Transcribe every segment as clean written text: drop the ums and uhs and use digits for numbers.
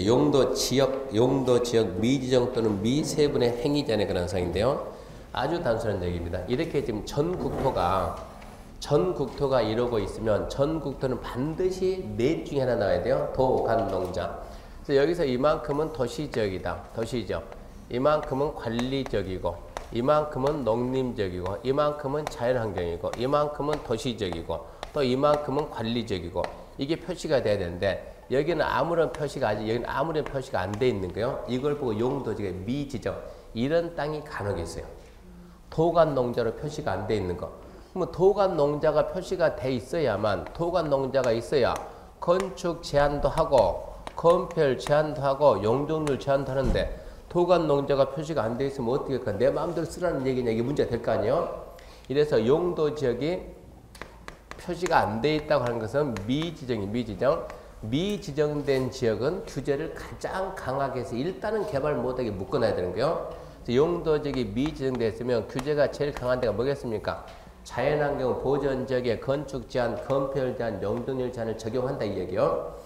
용도 지역 미지정 또는 미세분의 행위 제한의 그런상인데요. 아주 단순한 얘기입니다. 이렇게 지금 전 국토가 이루고 있으면 전 국토는 반드시 넷 중에 하나 나와야 돼요. 도, 간, 농자. 그래서 여기서 이만큼은 도시지역이다. 도시지역. 이만큼은 관리지역이고, 이만큼은 농림지역이고, 이만큼은 자연환경이고, 이만큼은 도시지역이고, 또 이만큼은 관리지역이고, 이게 표시가 돼야 되는데 여기는 아무런 표시가 안 돼 있는 거예요. 이걸 보고 용도지역 미지정 이런 땅이 간혹 있어요. 도간 농자로 표시가 안 돼 있는 거. 그러면 도간 농자가 표시가 돼 있어야만 도간 농자가 있어야 건축 제한도 하고 건폐율 제한도 하고 용적률 제한도 하는데 도간 농자가 표시가 안 돼 있으면 어떻게 할까? 내 마음대로 쓰라는 얘기냐 이게 문제가 될 거 아니에요. 이래서 용도 지역이 표시가 안 돼 있다고 하는 것은 미지정. 미지정된 지역은 규제를 가장 강하게 해서 일단은 개발 못하게 묶어놔야 되는 거예요. 용도지역이 미지정되어 있으면 규제가 제일 강한 데가 뭐겠습니까? 자연환경 보전지역에 건축 제한, 건폐율 제한, 용적률 제한을 적용한다 이 얘기요.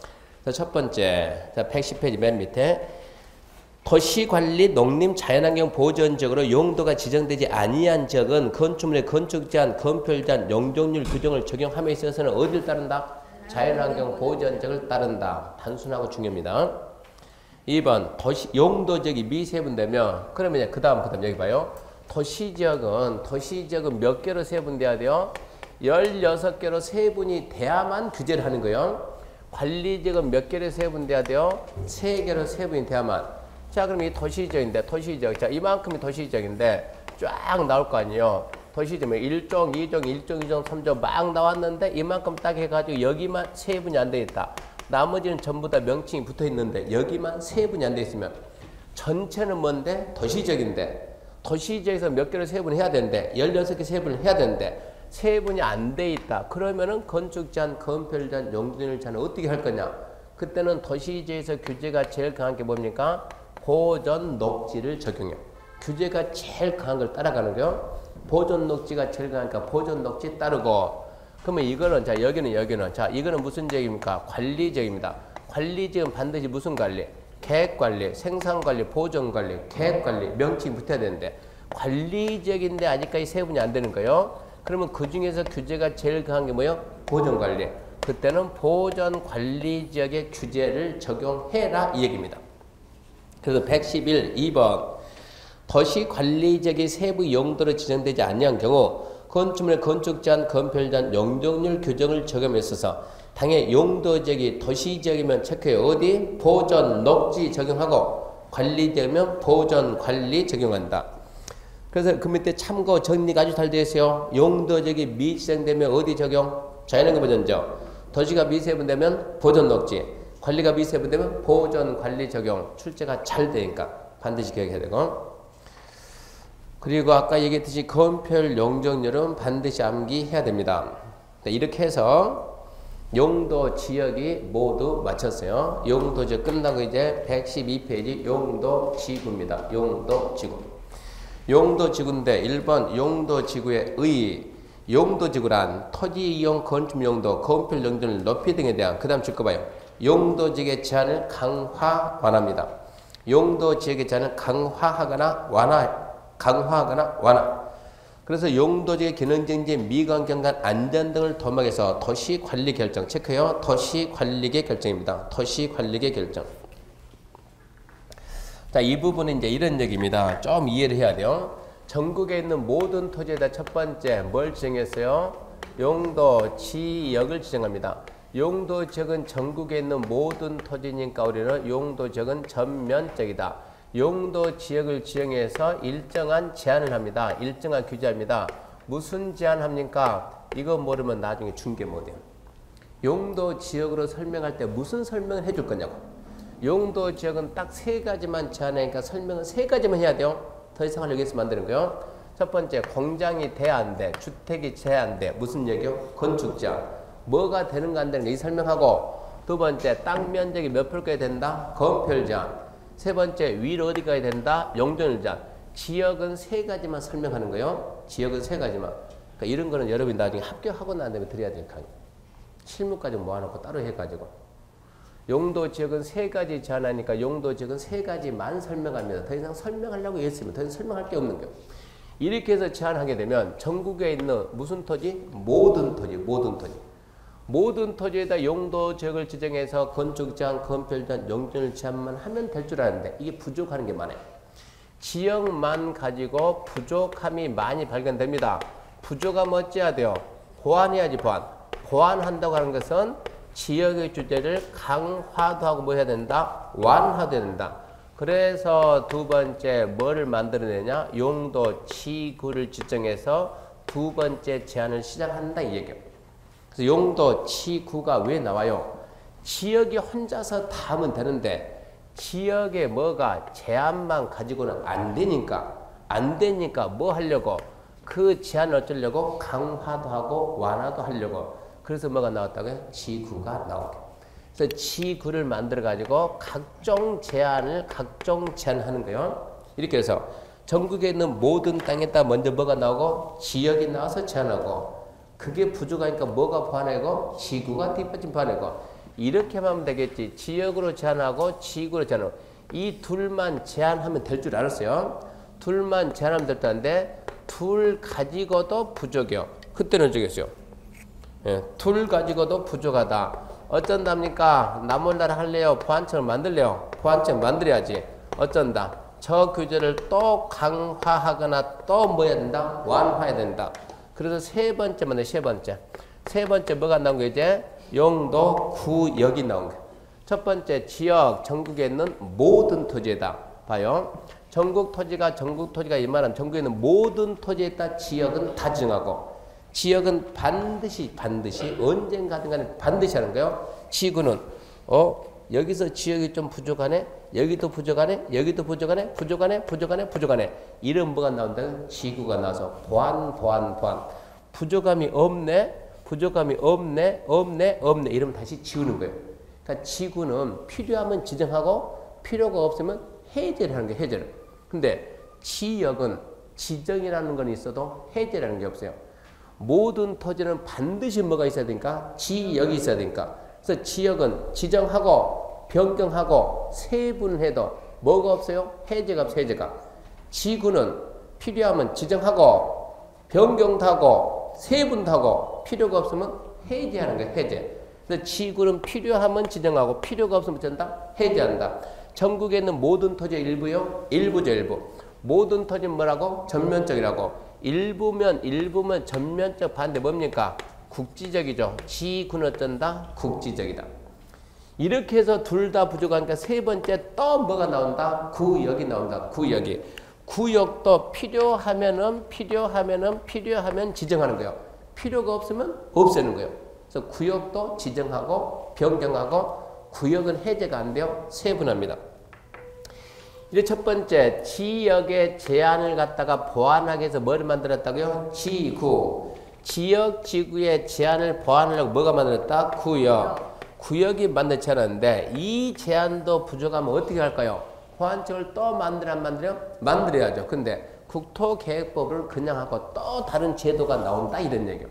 첫 번째, 110페이지 맨 밑에 도시관리 농림 자연환경 보전지역으로 용도가 지정되지 아니한 지역은 건축물의 건축 제한, 건폐율 제한, 용적률 규정을 적용함에 있어서는 어디를 따른다? 자연환경 보전지역을 따른다. 단순하고 중요합니다. 2번 용도지역이 미세분되면 그러면 그 다음 여기 봐요. 도시지역은 몇 개로 세분돼야 돼요? 16개로 세분이 돼야만 규제를 하는 거예요. 관리지역은 몇 개로 세분돼야 돼요? 3개로 세분이 돼야만. 자, 그럼 이 도시지역인데 자, 이만큼이 도시지역인데 쫙 나올 거 아니에요. 도시지역은 1종, 2종, 1종, 2종, 3종 막 나왔는데 이만큼 딱 해가지고 여기만 세분이 안 돼 있다. 나머지는 전부 다 명칭이 붙어 있는데 여기만 세분이 안 돼 있으면 전체는 뭔데? 도시지역인데 도시지역에서 몇 개를 세분해야 되는데 16개 세분을 해야 되는데 세분이 안 돼 있다. 그러면은 건축 제한, 건폐율 제한, 용적률 제한을 어떻게 할 거냐? 그때는 도시지역에서 규제가 제일 강한 게 뭡니까? 보전 녹지를 적용해요. 규제가 제일 강한 걸 따라가는 거예요. 보전 녹지가 제일 강하니까 보전 녹지 따르고. 그러면 이거는 자 여기는 자 이거는 무슨 지역입니까? 관리지역입니다. 관리지역은 반드시 무슨 관리? 계획관리, 생산관리, 보전관리, 계획관리 명칭이 붙어야 되는데 관리지역인데 아직까지 세분이 안 되는 거예요. 그러면 그 중에서 규제가 제일 강한 게 뭐예요? 보전관리. 그때는 보전관리지역의 규제를 적용해라 이 얘기입니다. 그래서 111, 2번 도시관리지역의 세부 용도로 지정되지 아니한 경우 건축물의 건축 제한, 건폐율 제한, 용적률 규정을 적용에 있어서 당해 용도지역이 도시지역이면 체크해 어디? 보전, 녹지 적용하고 관리지역이면 보전, 관리 적용한다. 그래서 그 밑에 참고 정리가 아주 잘 되어 있어요. 용도지역이 미지정되면 어디 적용? 자연환경 보전지역. 도시가 미세분되면 보전, 녹지. 관리가 미세분되면 보전, 관리 적용. 출제가 잘 되니까 반드시 기억해야 되고. 그리고 아까 얘기했듯이 건폐율, 용적률은 반드시 암기해야 됩니다. 이렇게 해서 용도 지역이 모두 마쳤어요. 용도 지역 끝나고 이제 112페이지 용도 지구입니다. 용도 지구. 용도 지구인데 1번 용도 지구의 의. 용도 지구란 토지 이용 건축 용도, 건폐율, 용적률 높이 등에 대한 그 다음 줄 거 봐요. 용도 지역의 제한을 강화, 완화입니다. 용도 지역의 제한을 강화하거나 완화. 그래서 용도지의 기능정지, 미관경관, 안전 등을 도모해서 도시관리 결정 체크해요. 도시관리계 결정입니다. 도시관리계 결정. 자, 이 부분은 이제 이런 얘기입니다. 좀 이해를 해야 돼요. 전국에 있는 모든 토지에다 첫 번째 뭘 지정했어요? 용도 지역을 지정합니다. 용도 지역은 전국에 있는 모든 토지니까 우리는 용도 지역은 전면적이다. 용도 지역을 지정해서 일정한 제한을 합니다. 일정한 규제합니다. 무슨 제한합니까? 이거 모르면 나중에 중개 못해요. 용도 지역으로 설명할 때 무슨 설명을 해줄 거냐고. 용도 지역은 딱 3가지만 제한하니까 설명은 3가지만 해야 돼요. 더 이상 하려고 해서 만드는 거예요. 첫 번째, 공장이 돼야 안 돼. 주택이 돼야 안 돼. 무슨 얘기요? 건축 제한. 뭐가 되는가 안 되는가 이 설명하고. 두 번째, 땅 면적이 몇 프로까지 된다? 건폐율 제한. 세 번째, 위로 어디 가야 된다? 용적률 제한. 지역은 3가지만 설명하는 거예요. 지역은 3가지만. 그러니까 이런 거는 여러분이 나중에 합격하고 난 다음에 드려야 될 거 아니에요. 실무까지 모아놓고 따로 해가지고. 용도 지역은 세 가지 제한하니까 용도 지역은 세 가지만 설명합니다. 더 이상 설명하려고 했으면 더 이상 설명할 게 없는 거예요. 이렇게 해서 제한하게 되면 전국에 있는 무슨 토지? 모든 토지, 모든 토지. 모든 토지에다 용도 지역을 지정해서 건축 제한, 건설 제한, 용적률 제한만 하면 될 줄 아는데 이게 부족하는 게 많아요. 지역만 가지고 부족함이 많이 발견됩니다. 부족함 어찌해야 돼요? 보완해야지, 보완. 보완한다고 하는 것은 지역의 주제를 강화도 하고 뭐 해야 된다? 완화도 해야 된다. 그래서 두 번째 뭐를 만들어내냐? 용도 지구를 지정해서 두 번째 제한을 시작한다 이 얘기예요. 그래서 용도 지구가 왜 나와요? 지역이 혼자서 다 하면 되는데 지역에 뭐가 제한만 가지고는 안 되니까 뭐 하려고? 그 제한을 어쩌려고? 강화도 하고 완화도 하려고. 그래서 뭐가 나왔다고요? 지구가 나오게. 그래서 지구를 만들어 가지고 각종 제한하는 거예요. 이렇게 해서 전국에 있는 모든 땅에다 먼저 뭐가 나오고 지역이 나와서 제한하고 그게 부족하니까 뭐가 보완하고 지구가 뒷받침 보완하고 이렇게 하면 되겠지. 지역으로 제한하고 지구로 제한하고 이 둘만 제한하면 될 줄 알았어요. 둘만 제한하면 될 줄 알았는데 둘 가지고도 부족해요. 그때는 어쩌겠어요? 예, 둘 가지고도 부족하다. 어쩐답니까? 나몰라라 할래요? 보완책을 만들래요? 보완책 만들어야지. 어쩐다? 저 규제를 또 강화하거나 또 뭐 해야 된다? 완화해야 된다. 그래서 세 번째 만들 세 번째. 세 번째 뭐가 나온 거예요? 이제 용도 구역이 나온 거예요. 첫 번째 지역, 전국에 있는 모든 토지에다. 봐요. 전국 토지가 이 말은 전국에 있는 모든 토지에다 지역은 다 정하고 지역은 반드시 언젠가든 간에 반드시 하는 거예요. 지구는 여기서 지역이 좀 부족하네. 여기도 부족하네. 여기도 부족하네. 부족하네. 이런 뭐가 나온다? 지구가 나와서 보완. 부족함이 없네. 이러면 다시 지우는 거예요. 그러니까 지구는 필요하면 지정하고 필요가 없으면 해제를 하는 거예요. 해제를. 근데 지역은 지정이라는 건 있어도 해제라는 게 없어요. 모든 토지는 반드시 뭐가 있어야 되니까? 지역이 있어야 되니까. 그래서 지역은 지정하고 변경하고 세분해도 뭐가 없어요? 해제가 없어요. 해제가. 지구는 필요하면 지정하고 변경도 하고 세분도 하고 필요가 없으면 해제하는 거예요. 해제. 그래서 지구는 필요하면 지정하고 필요가 없으면 어쩐다? 해제한다. 전국에 있는 모든 토지의 일부요? 일부죠. 일부. 모든 토지는 뭐라고? 전면적이라고. 일부면 전면적 반대 뭡니까? 국지적이죠. 지구는 어쩐다? 국지적이다. 이렇게 해서 둘 다 부족하니까 세 번째 또 뭐가 나온다? 구역이 나온다. 구역도 필요하면 지정하는 거예요. 필요가 없으면 없애는 거예요. 그래서 구역도 지정하고 변경하고 구역은 해제가 안 돼요. 세분합니다. 이제 첫 번째 지역의 제한을 갖다가 보완하기 위해서 뭐를 만들었다고요? 지구. 지역 지구의 제한을 보완하려고 뭐가 만들었다? 구역이 만들지 않았는데 이 제한도 부족하면 어떻게 할까요? 보완책을 또 만들어요? 만들어야죠. 근데 국토계획법을 그냥 하고 또 다른 제도가 나온다 이런 얘기예요.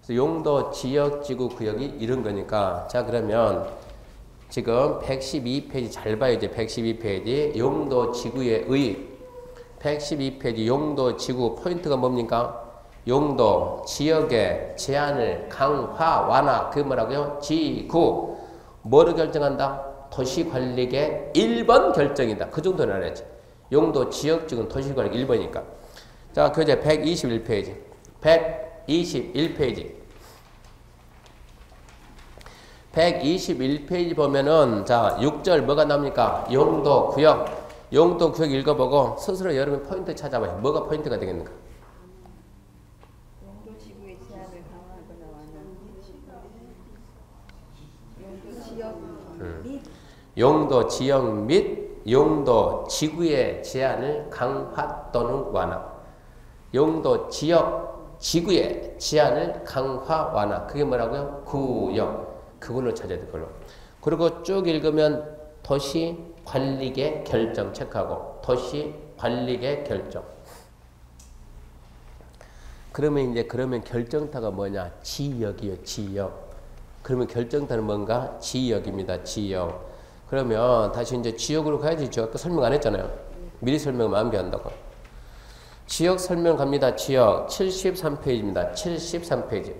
그래서 용도, 지역, 지구, 구역이 이런 거니까 자 그러면 지금 112페이지 잘 봐요. 이제 112페이지 용도 지구의 의 112페이지 용도 지구 포인트가 뭡니까? 용도 지역의 제한을 강화 완화 그게 뭐라고요? 지구 뭐를 결정한다? 도시관리계 1번 결정이다. 그 정도는 알아야지. 용도 지역 지구는 도시관리 1번이니까. 자, 그 이제 121페이지 121페이지 보면은 자 6절 뭐가 나옵니까? 용도 구역 읽어보고 스스로 여러분 포인트 찾아봐요. 뭐가 포인트가 되겠는가? 용도 지구의 제한을 강화하거나 완화하는 용도 지역 및 용도 지구의 제한을 강화 또는 완화. 용도 지역 지구의 제한을 강화 완화. 그게 뭐라고요? 구역. 그걸로 찾아야 될 걸로. 그리고 쭉 읽으면 도시 관리계 결정 체크하고 도시 관리계 결정. 그러면 결정타가 뭐냐? 지역이요, 지역. 그러면 결정타는 뭔가? 지역입니다. 지역. 그러면 다시 이제 지역으로 가야지. 제가 또 설명 안 했잖아요. 미리 설명을 안 한다고. 지역 설명 갑니다. 지역 73페이지입니다. 73페이지.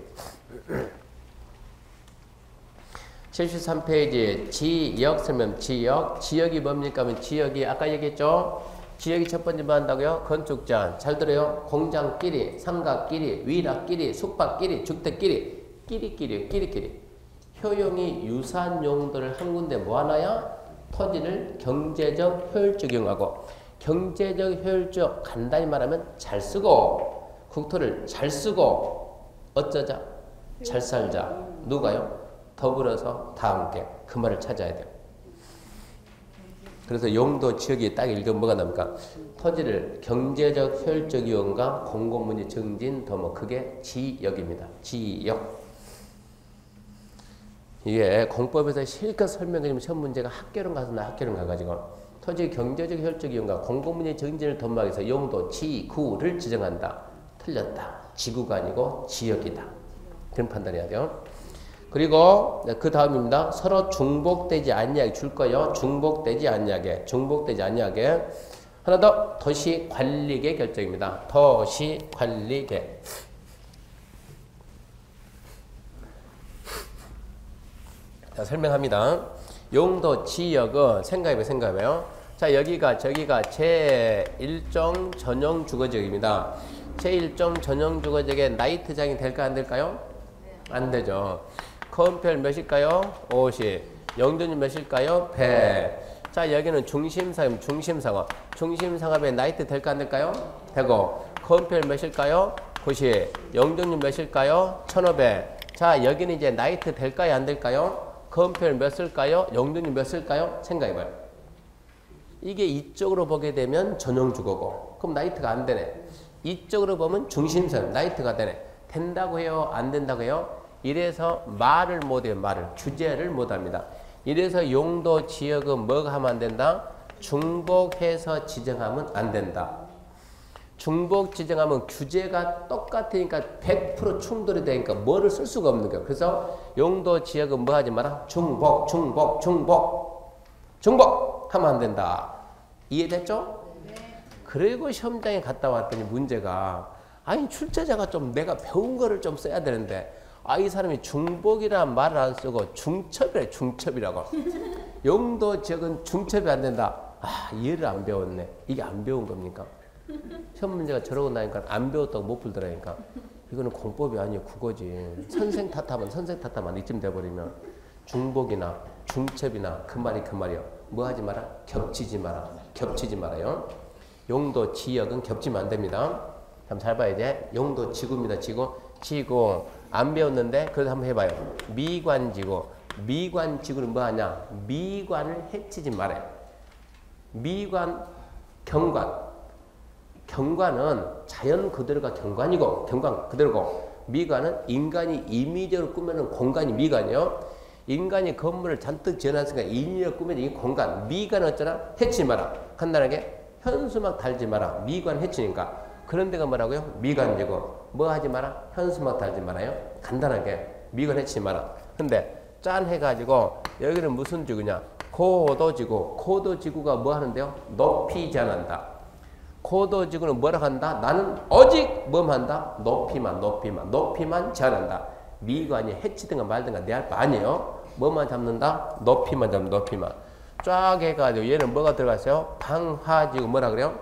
73페이지 지역 설명. 지역이 뭡니까? 하면 지역이 아까 얘기했죠. 지역이 첫 번째 뭐 한다고요? 건축자. 잘 들어요. 공장끼리, 상가끼리, 위락끼리, 숙박끼리, 주택끼리, 끼리끼리. 효용이 유사한 용도를 한 군데 뭐 하나요? 토지를 경제적 효율적 이용하고, 경제적 효율적 간단히 말하면 잘 쓰고, 국토를 잘 쓰고, 어쩌자? 잘 살자. 누가요? 더불어서 다 함께. 그 말을 찾아야 돼요. 그래서 용도 지역이 딱 읽으면 뭐가 납니까? 토지를 경제적 효율적 이용과 공공문제 증진 더 뭐 그게 지역입니다. 지역. 이게 공법에서 실컷 설명드리면 시험 문제가 학교론 가서 나 학교론 가가지고 토지 경제적 효율적 이용과 공공문제 증진을 도모하기 위해서 용도 지구를 지정한다. 틀렸다. 지구가 아니고 지역이다. 그런 판단해야 돼요. 그리고 그 다음입니다. 서로 중복되지 않냐게 줄 거예요. 중복되지 않냐게. 하나 더 도시관리계 결정입니다. 도시관리계. 자, 설명합니다. 용도 지역은 생각해봐요. 자, 여기가 저기가 제1종 전용 주거지역입니다. 제1종 전용 주거지역에 나이트장이 될까 안 될까요? 안 되죠. 건폐율 몇일까요? 50. 용적률 몇일까요? 100. 자, 여기는 중심상업. 중심상업에 나이트 될까 안 될까요? 되고. 건폐율 몇일까요? 90. 용적률 몇일까요? 1500. 자, 여기는 이제 나이트 될까요? 안 될까요? 건폐율 몇 쓸까요? 용적률 몇 쓸까요? 생각해봐요. 이게 이쪽으로 보게 되면 전용주거고, 그럼 나이트가 안 되네. 이쪽으로 보면 중심상 나이트가 되네. 된다고 해요? 안 된다고 해요? 이래서 말을 못해요. 주제를 못합니다. 이래서 용도 지역은 뭐가 하면 안 된다? 중복해서 지정하면 안 된다. 중복 지정하면 규제가 똑같으니까 100% 충돌이 되니까 뭐를 쓸 수가 없는 거예요. 그래서 용도 지역은 뭐 하지 마라? 중복 하면 안 된다. 이해됐죠? 네. 그리고 시험장에 갔다 왔더니 문제가, 아니 출제자가 좀 내가 배운 거를 좀 써야 되는데, 이 사람이 중복이라는 말을 안 쓰고 중첩이라고. 용도 지역은 중첩이 안 된다. 이해를 안 배웠네. 이게 안 배운 겁니까? 시험 문제가 저러고 나니까 안 배웠다고 못 풀더라니까. 이거는 공법이 아니에요. 국어지. 선생 탓하면 이쯤 돼버리면 중복이나 중첩이나 그 말이요. 뭐 하지 마라? 겹치지 말아요. 용도 지역은 겹치면 안 됩니다. 한번 잘 봐야 돼. 용도 지구입니다. 지구 안 배웠는데 그래도 한번 해봐요. 미관지구. 미관지구는 뭐 하냐? 미관을 해치지 말아요. 미관, 경관은 자연 그대로가 경관 그대로고, 미관은 인간이 임의적으로 꾸며놓은 공간이 미관이요. 인간이 건물을 잔뜩 지어놨으니까 임의적으로 꾸며진 이 공간. 미관은 어쩌나? 해치지 마라. 간단하게 현수막 달지 마라. 미관 해치니까. 그런 데가 뭐라고요? 미관지구. 뭐 하지 마라? 현수막 달지 말아요. 간단하게 미관 해치지 마라. 근데 짠 해가지고 여기는 무슨 지구냐? 고도지구. 고도지구가 뭐 하는데요? 높이 제한한다. 고도지구는 뭐라 한다? 나는 오직 뭐만 한다? 높이만 제한한다. 미관이 해치든가 말든가 내 할 바 아니에요. 뭐만 잡는다? 높이만 잡는다. 쫙 해가지고 얘는 뭐가 들어갔어요? 방화지구. 뭐라 그래요?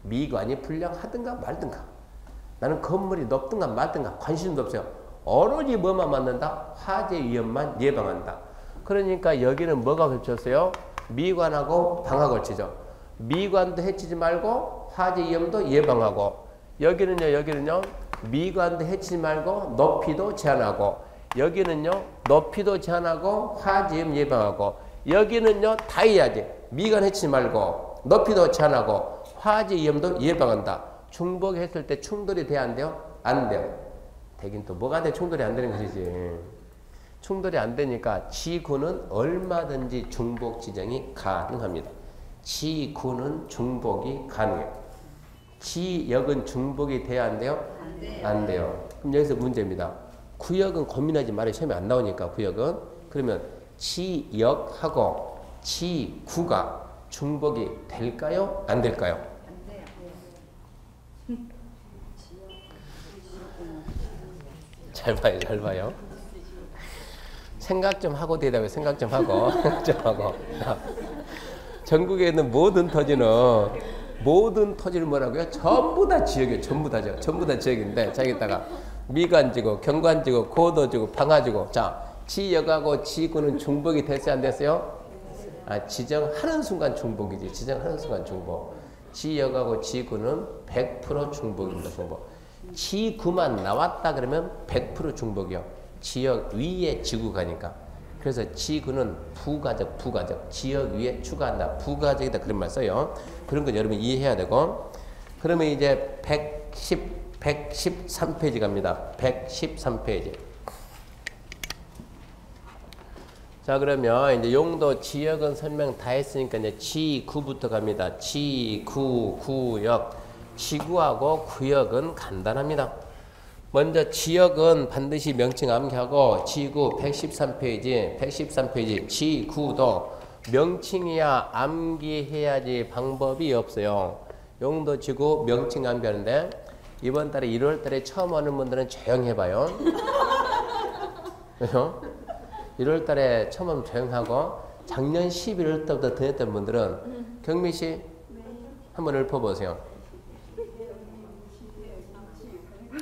미관이 불량하든가 말든가. 나는 건물이 높든가 말든가 관심도 없어요. 오로지 뭐만 만든다? 화재 위험만 예방한다. 그러니까 여기는 뭐가 걸쳤어요? 미관하고 방화 걸치죠. 미관도 해치지 말고 화재 위험도 예방하고, 여기는요 미관도 해치지 말고 높이도 제한하고, 여기는요 높이도 제한하고 화재 위험 예방하고, 여기는요 다 해야지. 미관 해치지 말고 높이도 제한하고 화재 위험도 예방한다. 중복했을 때 충돌이 돼야 안 돼요? 안 돼요. 되긴 또 뭐가 돼? 충돌이 안 되는 것이지. 충돌이 안 되니까 지구는 얼마든지 중복 지정이 가능합니다. 지구는 중복이 가능해요. 지역은 중복이 돼야 안 돼요? 안 돼요. 그럼 여기서 문제입니다. 구역은 고민하지 말아요. 시험에 안 나오니까 구역은. 그러면 지역하고 지구가 중복이 될까요? 안 될까요? 안 돼요. 잘 봐요, 잘 봐요. 생각 좀 하고 대답해. 생각 좀 하고. 좀 하고. 전국에 있는 모든 토지는 뭐라고요? 전부 다 지역이에요. 전부 다죠. 전부 다 지역인데 자기다가 미관지구, 경관지구, 고도지구, 방화지구. 자, 지역하고 지구는 중복이 됐어요, 안 됐어요? 아, 지정하는 순간 중복이지. 지정하는 순간 중복. 지역하고 지구는 100% 중복입니다. 중복. 지구만 나왔다 그러면 100% 중복이요. 지역 위에 지구 가니까. 그래서 지구는 부가적. 지역 위에 추가한다. 부가적이다. 그런 말 써요. 그런 건 여러분 이해해야 되고. 그러면 이제 113페이지 갑니다. 113페이지. 자, 그러면 이제 용도, 지역은 설명 다 했으니까 이제 지구부터 갑니다. 지구, 구역. 지구하고 구역은 간단합니다. 먼저 지역은 반드시 명칭 암기하고 지구 113페이지 지구도 명칭이야 암기해야지 방법이 없어요. 용도 지구 명칭 암기하는데 이번 달에 1월 달에 처음 오는 분들은 조용히 해봐요. 왜요? 1월 달에 처음 오면 조용하고 작년 11월 때부터 다녔던 분들은 경미 씨 한번 읊어보세요.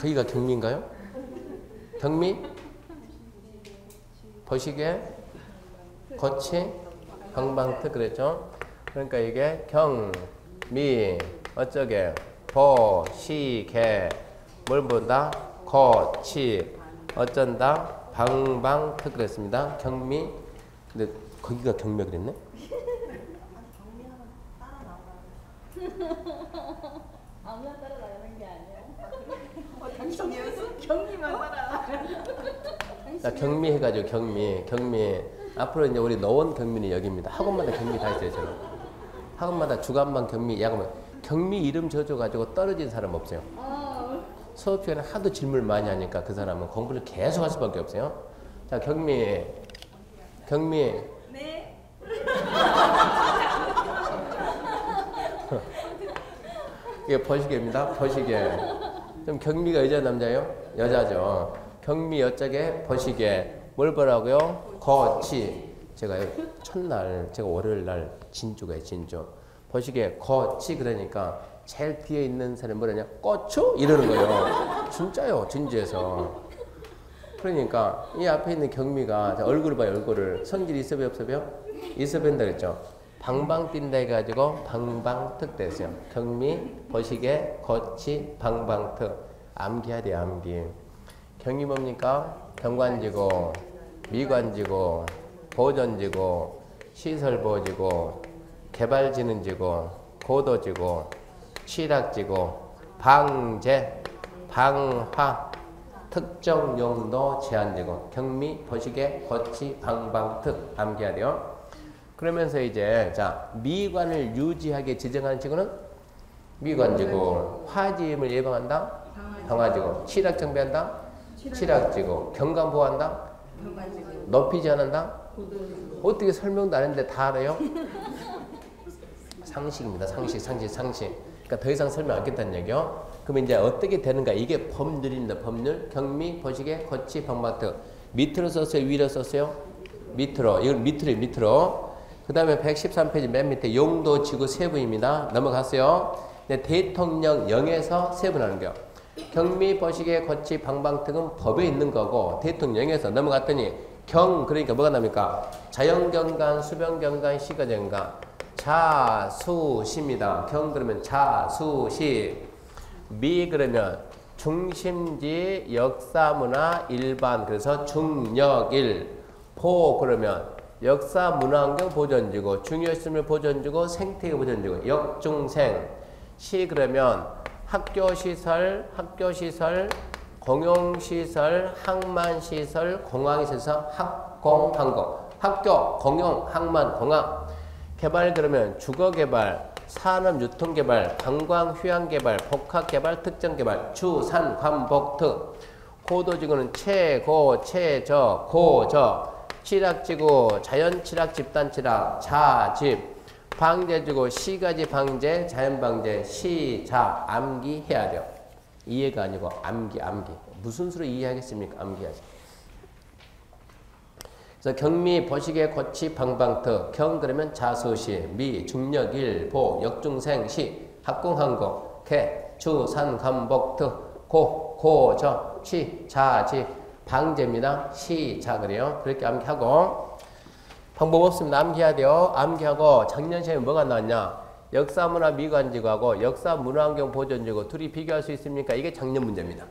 저희가 경미인가요? 경미? 거시게? 거치? 방방특 그랬죠? 그러니까 이게 경미 어쩌게? 거시게 뭘 본다? 거치 어쩐다? 방방특 그랬습니다. 경미. 근데 거기가 경미 그랬네? 아무나 따라 나가는 게 아니야. 경리만 따라. 자, 경미 해가지고 경미. 앞으로 이제 우리 너원 경미는 여기입니다. 학원마다 경미 다 있어요, 저는. 학원마다 주간반 경미, 야간반. 경미 이름 지어줘가지고 떨어진 사람 없어요. 수업 시간에 하도 질문을 많이 하니까 그 사람은 공부를 계속 할 수밖에 없어요. 자, 경미. 네. 이게 버시계입니다. 버시계. 좀 경미가 여자 남자예요? 여자죠. 경미 여짝에 버시계. 뭘 보라고요? 거치. 제가 첫날, 제가 월요일 날 진주가요, 진주. 버시계 거치 그러니까 제일 뒤에 있는 사람이 뭐라냐? 고추? 이러는 거예요. 진짜요, 진주에서. 그러니까 이 앞에 있는 경미가 얼굴을 봐요, 얼굴을. 성질이 있어요, 없어요? 있어 뵌다 그랬죠. 방방 뛴다 해가지고 방방특 됐어요. 경미, 버시계, 거치, 방방특. 암기해야 돼요, 암기. 경이 뭡니까? 경관지구, 미관지구, 보전지구, 시설보지구, 개발지능지구, 고도지구, 취락지구, 방제, 방화, 특정용도 제한지구. 경미, 버시계, 거치, 방방특. 암기해야 돼요. 그러면서 이제 자, 미관을 유지하게 지정하는 지구는 미관지구. 화지임을 예방한다? 방화지구. 취락 정비한다? 취락지구. 경관 보호한다? 높이 제한한다? 어떻게 설명도 안 했는데 다 알아요? 상식입니다. 상식. 그러니까 더 이상 설명 안 하겠다는 얘기요. 그럼 이제 어떻게 되는가? 이게 법률입니다. 법률. 경미, 버시계, 거치, 방방특. 밑으로 썼어요? 위로 썼어요? 밑으로. 이건 밑으로. 그 다음에 113페이지 맨 밑에 용도 지구 세부입니다. 넘어갔어요. 네, 대통령 0에서 세분하는 거요. 경미, 버시계, 거치, 방방특은 법에 있는 거고 대통령 0에서 넘어갔더니 그러니까 뭐가 납니까? 자연경관, 수변경관, 시가경관. 자수시입니다. 그러면 자수시. 미 그러면 중심지, 역사문화, 일반. 그래서 중역일. 보 그러면 역사 문화환경 보존지구, 중요했음을 보존지구, 생태계 보존지구, 역중생. 시 그러면 학교시설, 공용시설, 항만시설, 공항시설, 학공항공. 학교, 공용, 항만, 공항. 개발 그러면 주거개발, 산업유통개발, 관광휴양개발, 복합개발, 특정개발, 주산관복특. 고도지구는 최고, 최저, 고저. 칠학지구, 자연칠학, 집단칠학, 자집. 방제지구, 시가지 방제, 자연방제, 시자. 암기해야 돼요. 이해가 아니고 암기. 무슨 수로 이해하겠습니까? 암기하지. 그래서 경미, 버시계, 고치, 방방특. 경 그러면 자수시, 미, 중력일, 보, 역중생, 시, 합궁항공, 개, 주, 산, 감복, 특, 고, 저, 치, 자, 지, 방제입니다. 시, 자 그래요. 그렇게 암기하고 방법 없습니다. 암기해야 돼요. 암기하고 작년 시험에 뭐가 나왔냐? 역사문화 미관지구하고 역사문화환경 보존지구 둘이 비교할 수 있습니까? 이게 작년 문제입니다.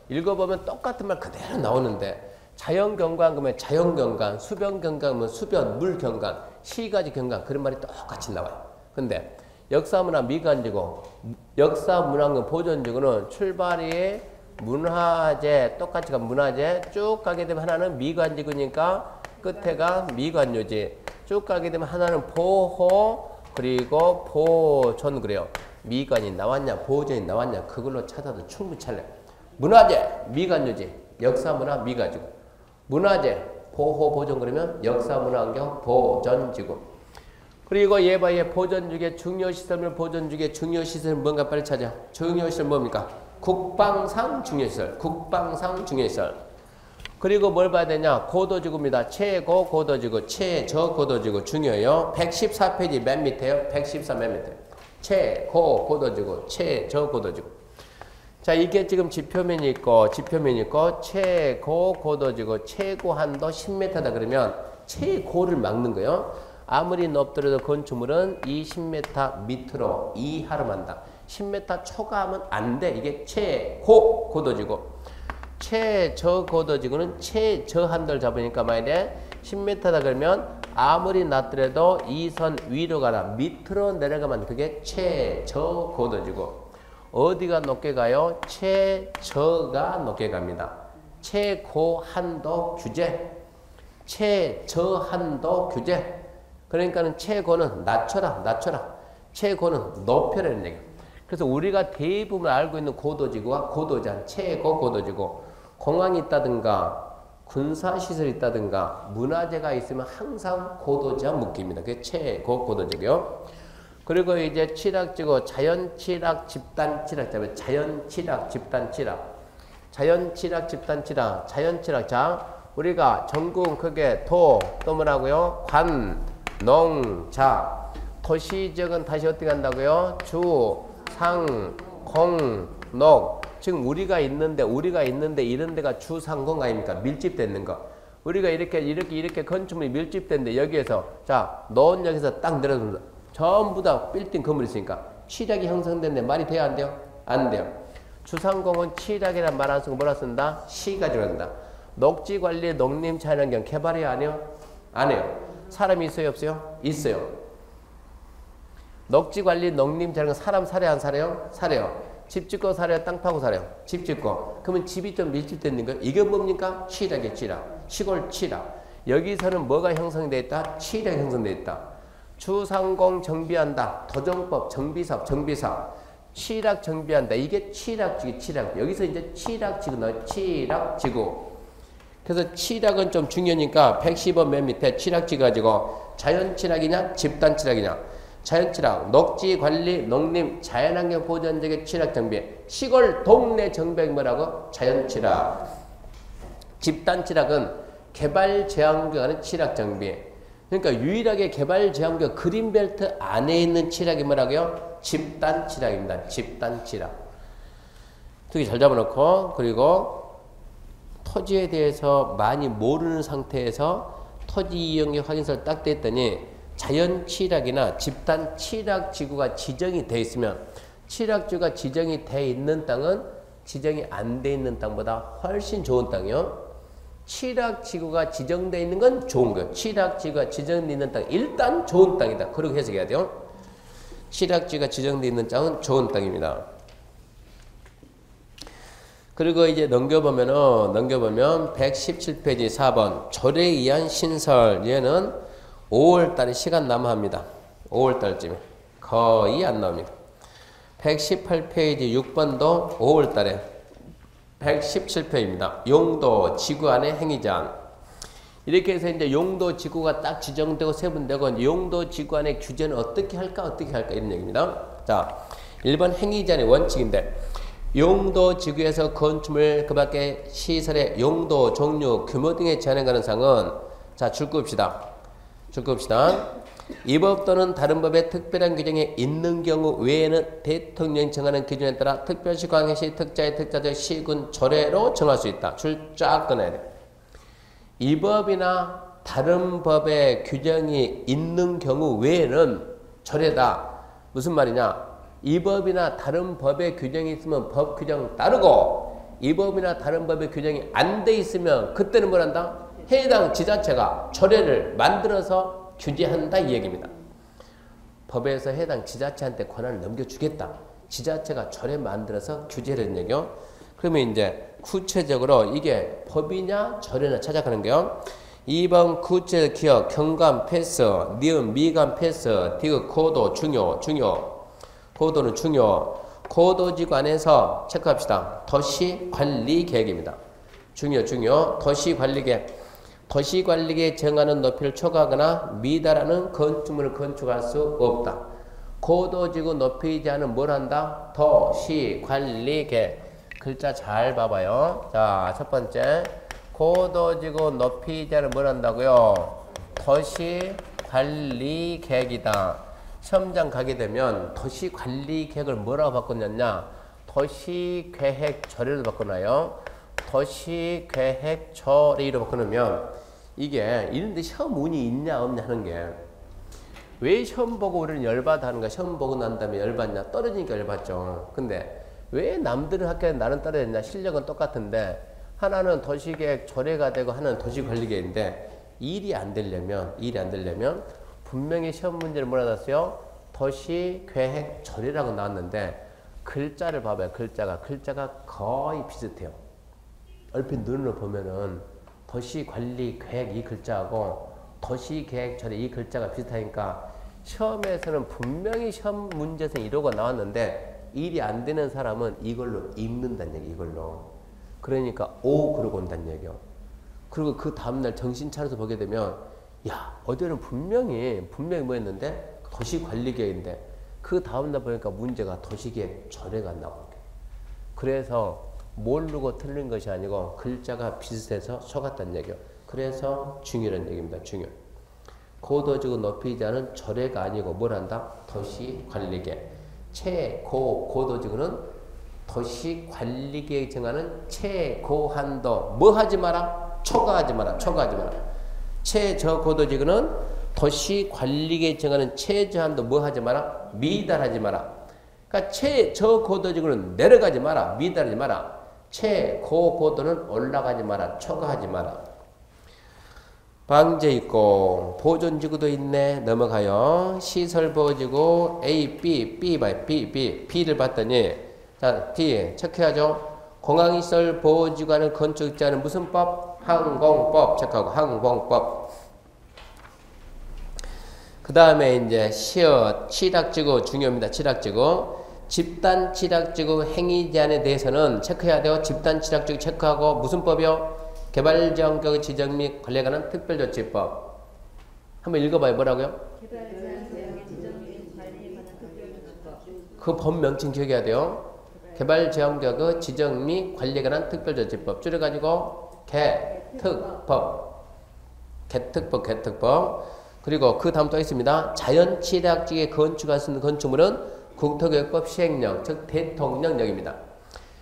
읽어보면 똑같은 말 그대로 나오는데 자연경관 그러면 자연경관, 수변경관 그러면 수변, 물경관, 시가지 경관 그런 말이 똑같이 나와요. 근데 역사문화 미관지구, 역사문화환경 보존지구는 출발이 문화재, 똑같이 가 문화재 쭉 가게 되면 하나는 미관지구니까 끝에가 미관유지, 쭉 가게 되면 하나는 보호 그리고 보존 그래요. 미관이 나왔냐 보존이 나왔냐 그걸로 찾아도 충분히 찰래요. 문화재 미관유지, 역사문화 미관지구, 문화재 보호 보존 그러면 역사문화환경 보존지구. 그리고 얘 보존지구의 중요시설물 보존지구의 중요시설은 뭔가 빨리 찾아. 중요시설 뭡니까? 국방상 중요시설, 국방상 중요시설. 그리고 뭘 봐야 되냐? 고도지구입니다. 최고 고도지구, 최저 고도지구 중요해요. 114페이지 맨 밑에요. 114 맨 밑에. 최고 고도지구, 최저 고도지구. 자, 이게 지금 지표면이 있고 최고 고도지구, 최고 한도 10m다 그러면 최고를 막는 거예요. 아무리 높더라도 건축물은 이 10m 밑으로 이하로만 한다. 10m 초과하면 안 돼. 이게 최고 고도지구. 최저 고도지구는 최저 한도를 잡으니까 만약에 10m다 그러면 아무리 낮더라도 이 선 위로 가라. 밑으로 내려가면 그게 최저 고도지구. 어디가 높게 가요? 최저가 높게 갑니다. 최고 한도 규제. 최저 한도 규제. 그러니까는 최고는 낮춰라. 최고는 높여라는 얘기예요. 그래서 우리가 대부분 알고 있는 고도지구가 고도제한 최고 고도지구. 공항이 있다든가 군사시설이 있다든가 문화재가 있으면 항상 고도제한 묶입니다. 그게 최고 고도지구요. 그리고 이제 칠학지구 자연칠학 집단칠학 자연칠학 집단칠학 자연칠학 자 우리가 전국 크게 도 또 뭐라고요? 관, 농, 자 도시지역은 다시 어떻게 한다고요? 주, 상, 공, 녹. 지금 우리가 있는데 이런 데가 주, 상, 공 아닙니까? 밀집되어 있는 거. 우리가 이렇게 건축물이 밀집된데 여기에서 자 노원역에서 딱 내려서 전부 다 빌딩 건물이 있으니까 칠학이 형성된데 말이 돼야 안 돼요? 안 돼요. 주상공은 칠학이라는 말 안 쓰고 뭐라 쓴다? 시가지로 한다. 녹지관리, 농림, 자연환경 개발이 안 해요? 안 해요. 사람이 있어요? 없어요? 있어요. 녹지관리, 농림, 자연환경 사람 살아요? 안 살아요? 살아요. 집 짓고 살아요? 땅 파고 살아요? 집 짓고. 그러면 집이 좀 밀집되는 거예요? 이게 뭡니까? 칠학이에요. 칠학. 시골 칠학. 여기서는 뭐가 형성되어 있다? 칠학이 형성되어 있다. 주상공 정비한다. 도정법, 정비사업. 칠학 정비한다. 이게 칠학지구, 칠학. 여기서 이제 칠학지구 나와요. 칠학지구. 그래서 칠학은 좀 중요하니까 110번 맨 밑에 칠학지구 가지고 자연칠학이냐 집단칠학이냐. 자연칠학, 녹지관리, 농림, 자연환경 보존적의 칠학 정비. 시골 동네 정비 뭐라고? 자연칠학. 집단칠학은 개발 제한구역하는 칠학 정비. 그러니까 유일하게 개발 제한구역 그린벨트 안에 있는 칠학이 뭐라고요? 집단칠학입니다. 집단칠학. 두 개 잘 잡아놓고 그리고 토지에 대해서 많이 모르는 상태에서 토지 이용객 확인서를 딱 뗐더니 자연칠학이나 집단칠학지구가 지정이 돼 있으면 칠학지구가 지정이 돼 있는 땅은 지정이 안 돼 있는 땅보다 훨씬 좋은 땅이요. 칠학지구가 지정되어 있는 건 좋은 거예요. 칠학지구가 지정되어 있는 땅 일단 좋은 땅이다. 그렇게 해석해야 돼요. 칠학지구가 지정되어 있는 땅은 좋은 땅입니다. 그리고 이제 넘겨보면 117페이지 4번 조례에 의한 신설. 얘는 5월달에 시간 남아합니다. 5월달쯤에 거의 안 나옵니다. 118페이지 6번도 5월달에 117페이지입니다. 용도, 지구 안의 행위제한. 이렇게 해서 이제 용도, 지구가 딱 지정되고 세분되고 용도, 지구 안의 규제는 어떻게 할까 이런 얘기입니다. 자, 1번 행위제한의 원칙인데 용도, 지구에서 건축물 그 밖에 시설의 용도, 종류, 규모 등에 제한에 관한 사항은 자, 줄 긋읍시다. 이 법 또는 다른 법의 특별한 규정이 있는 경우 외에는 대통령이 정하는 기준에 따라 특별시, 광역시, 특자의 특자적 시군 조례로 정할 수 있다. 줄 쫙 꺼내야 돼. 이 법이나 다른 법의 규정이 있는 경우 외에는 조례다. 무슨 말이냐? 이 법이나 다른 법의 규정이 있으면 법 규정 따르고 이 법이나 다른 법의 규정이 안 돼 있으면 그때는 뭘 한다? 해당 지자체가 조례를 만들어서 규제한다 이 얘기입니다. 법에서 해당 지자체한테 권한을 넘겨주겠다. 지자체가 조례 만들어서 규제를 얘기요. 그러면 이제 구체적으로 이게 법이냐 조례냐 찾아가는 게요. 2번 구체 기억, 경감, 패스, 니은, 미감, 패스, 디귿, 고도, 중요. 고도는 중요. 고도지구 안에서 체크합시다. 도시관리계획입니다. 중요. 도시관리계획. 도시관리계획 정하는 높이를 초과하거나 미달하는 건축물을 건축할 수 없다. 고도지구 높이 제한은 뭘 한다? 도시관리계획. 글자 잘 봐봐요. 자, 첫 번째 고도지구 높이 제한은 뭘 한다고요? 도시관리계획이다. 시험장 가게 되면 도시관리계획을 뭐라고 바꿨냐? 도시계획조례로 바꿔놔요. 도시계획조례로 바꿔놓으면 이게 이런데 시험 운이 있냐 없냐 하는 게 왜 시험 보고 우리는 열받아 하는가? 시험 보고 난 다음에 열받냐? 떨어지니까 열받죠. 근데 왜 남들은 학교에 나는 떨어졌냐? 실력은 똑같은데 하나는 도시계획 조례가 되고 하나는 도시관리계획인데 일이 안 되려면 분명히 시험 문제를 뭐라 놨어요? 도시계획 조례라고 나왔는데 글자를 봐봐요. 글자가 거의 비슷해요. 얼핏 눈으로 보면은 도시관리계획 이 글자하고 도시계획 조례 이 글자가 비슷하니까 시험에서는 분명히 시험 문제에서 이러고 나왔는데 일이 안 되는 사람은 이걸로 읽는다는 얘기, 이걸로. 그러니까 오 그러고 온다는 얘기요. 그리고 그 다음날 정신 차려서 보게 되면 야 어디는 분명히 뭐였는데 도시관리계획인데 그 다음날 보니까 문제가 도시계획 조례가 나오는 거예요. 그래서 모르고 틀린 것이 아니고 글자가 비슷해서 속았다는 얘기요. 그래서 중요한 얘기입니다. 중요. 고도지구 높이 제한은 조례가 아니고 뭘 한다? 도시관리계획. 고도지구는 도시관리계획 정하는 최고한도. 뭐 하지 마라? 초과하지 마라. 최저고도지구는 도시관리계획 정하는 최저한도 뭐 하지 마라? 미달하지 마라. 그러니까 최저고도지구는 내려가지 마라. 미달하지 마라. 최고고도는 올라가지 마라. 초과하지 마라. 방제 있고 보존지구도 있네. 넘어가요. 시설보호지구 A, B 봐요. B를 봤더니 자, D 체크해야죠. 공항시설 보호지구 안에 건축자는 무슨 법? 항공법 체크하고 항공법. 그 다음에 이제 취락지구 중요합니다. 취락지구. 집단 취락지구 행위 제한에 대해서는 체크해야 돼요. 집단 취락지구 체크하고 무슨 법이요? 개발지원局지정 및 관리에 관한 특별조치법. 한번 읽어봐요. 뭐라고요? 개발지원局지정 및 관리에 관한 특별조치법. 그 법 명칭 기억해야 돼요. 개발지원局지정 및 관리에 관한 특별조치법. 줄여가지고 개특법. 그리고 그 다음 또 있습니다. 자연취락지에 건축할 수 있는 건축물은 국토교육법 시행령, 즉 대통령령입니다.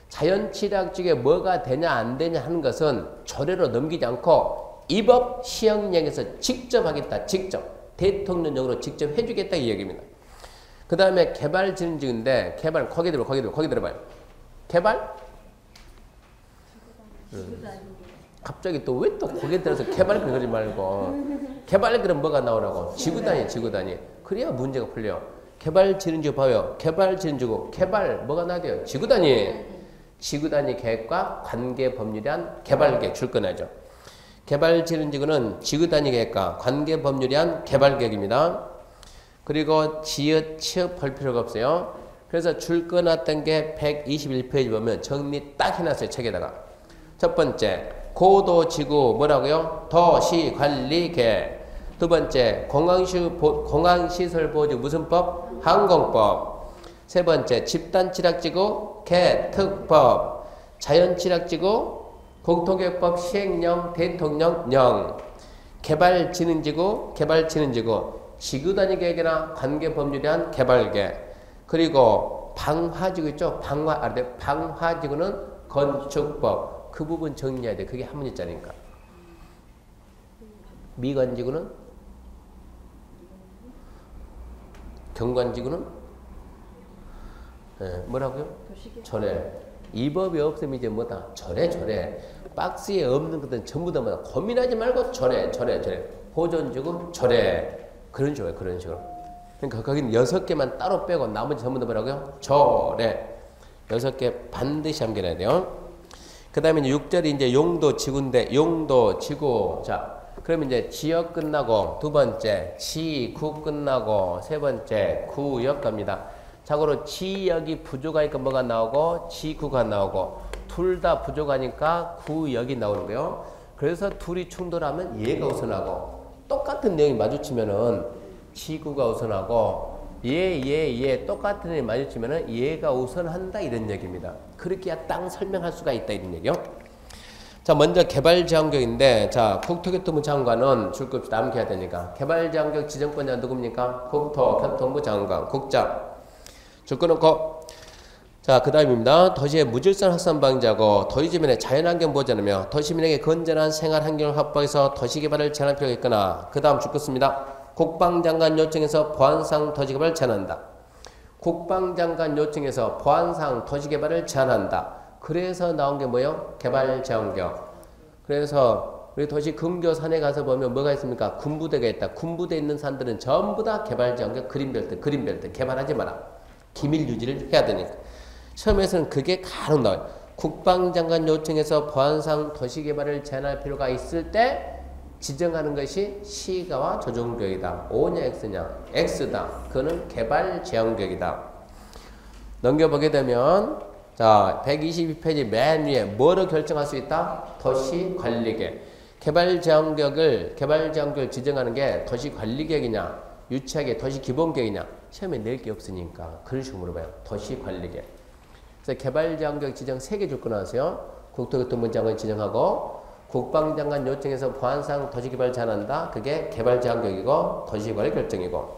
자연취락지에 뭐가 되냐 안 되냐 하는 것은 조례로 넘기지 않고 이 법 시행령에서 직접 하겠다. 직접. 대통령령으로 직접 해주겠다 이 얘기입니다. 그 다음에 개발진흥지구인데 개발 거기 들어봐요. 개발? 갑자기 또 왜 또 거기에 들어서 개발 그러지 말고 개발 그럼 뭐가 나오라고? 지구단위. 그래야 문제가 풀려. 개발진흥지구 봐요. 개발진흥지구 개발 뭐가 나야 돼요? 지구단위 계획과 관계법률이한 개발계획 줄 거나죠. 개발진흥지구는 지구단위 계획과 관계법률이한 개발계획입니다. 그리고 지읒, 치읒 볼 필요가 없어요. 그래서 줄 꺼놨던 게 121페이지 보면 정리 딱 해놨어요. 책에다가. 첫 번째, 고도지구 뭐라고요? 도시관리계. 두 번째, 공항시설보조 무슨 법? 항공법. 세 번째, 집단취락지구 개특법. 자연취락지구 국토개혁법 시행령 대통령령. 개발진흥지구 지구단위계획이나 관계법률에 한 개발계. 그리고 방화지구 있죠? 방화지구는 건축법. 그 부분 정리해야 돼. 그게 한 문제짜리니까. 미관지구는? 경관지구는? 뭐라고요? 절에. 이 법이 없으면 이제 뭐다? 절에. 박스에 없는 것들은 전부 다 뭐다? 고민하지 말고 절에. 보존지구 절에. 그런 식으로. 그러니까 거기는 6개만 따로 빼고 나머지 전부 다 뭐라고요? 절에. 6개 반드시 함께해야 돼요. 그 다음에 이제 6절이 이제 용도지구인데, 용도지구. 자, 그러면 이제 지역 끝나고, 두 번째, 지구 끝나고, 세 번째, 구역 갑니다. 참고로 지역이 부족하니까 뭐가 나오고, 지구가 나오고, 둘 다 부족하니까 구역이 나오는 거예요. 그래서 둘이 충돌하면 얘가 우선하고, 똑같은 내용이 마주치면은 지구가 우선하고, 얘 똑같은 내용이 마주치면은 얘가 우선한다 이런 얘기입니다. 그렇게 딱 설명할 수가 있다 이런 얘기요. 자, 먼저 개발지향구역인데, 자, 국토교통부 장관은 줄것 없이 남겨야 되니까. 개발지향구역 지정권자가 누굽니까? 국토교통부 장관, 국장. 줄 꺼놓고. 자, 그 다음입니다. 도시의 무질서한 확산 방지하고 도시주민의 자연환경 보전하며 도시민에게 건전한 생활환경을 확보해서 도시개발을 제한할 필요가 있거나, 그 다음 줄 것입니다. 국방장관 요청에서 보안상 도시개발을 제한한다. 국방장관 요청에서 보안상 도시개발을 제한한다. 그래서 나온 게 뭐예요? 개발지향구역. 그래서 우리 도시 근교 산에 가서 보면 뭐가 있습니까? 군부대가 있다. 군부대 있는 산들은 전부 다 개발지향구역 그린벨트 개발하지 마라. 기밀 유지를 해야 되니까. 시험에서는 그게 간혹 나와요. 국방장관 요청에서 보안상 도시개발을 제한할 필요가 있을 때 지정하는 것이 시가와 조정구역이다. O냐 X냐? X다. 그거는 개발지향구역이다. 넘겨보게 되면, 자, 122페이지 맨 위에 뭐로 결정할 수 있다? 도시관리계획. 개발지향구역을 지정하는 게 도시관리계획이냐, 유치하게 도시기본계획이냐. 시험에 낼 게 없으니까 그런 식으로 물어봐요. 도시관리계획. 그래서 개발지향구역 지정 3개 줄 거 나왔어요. 국토교통부 장관이 지정하고, 국방장관 요청해서 보안상 도시개발 제한한다. 그게 개발지향구역이고 도시개발의 결정이고.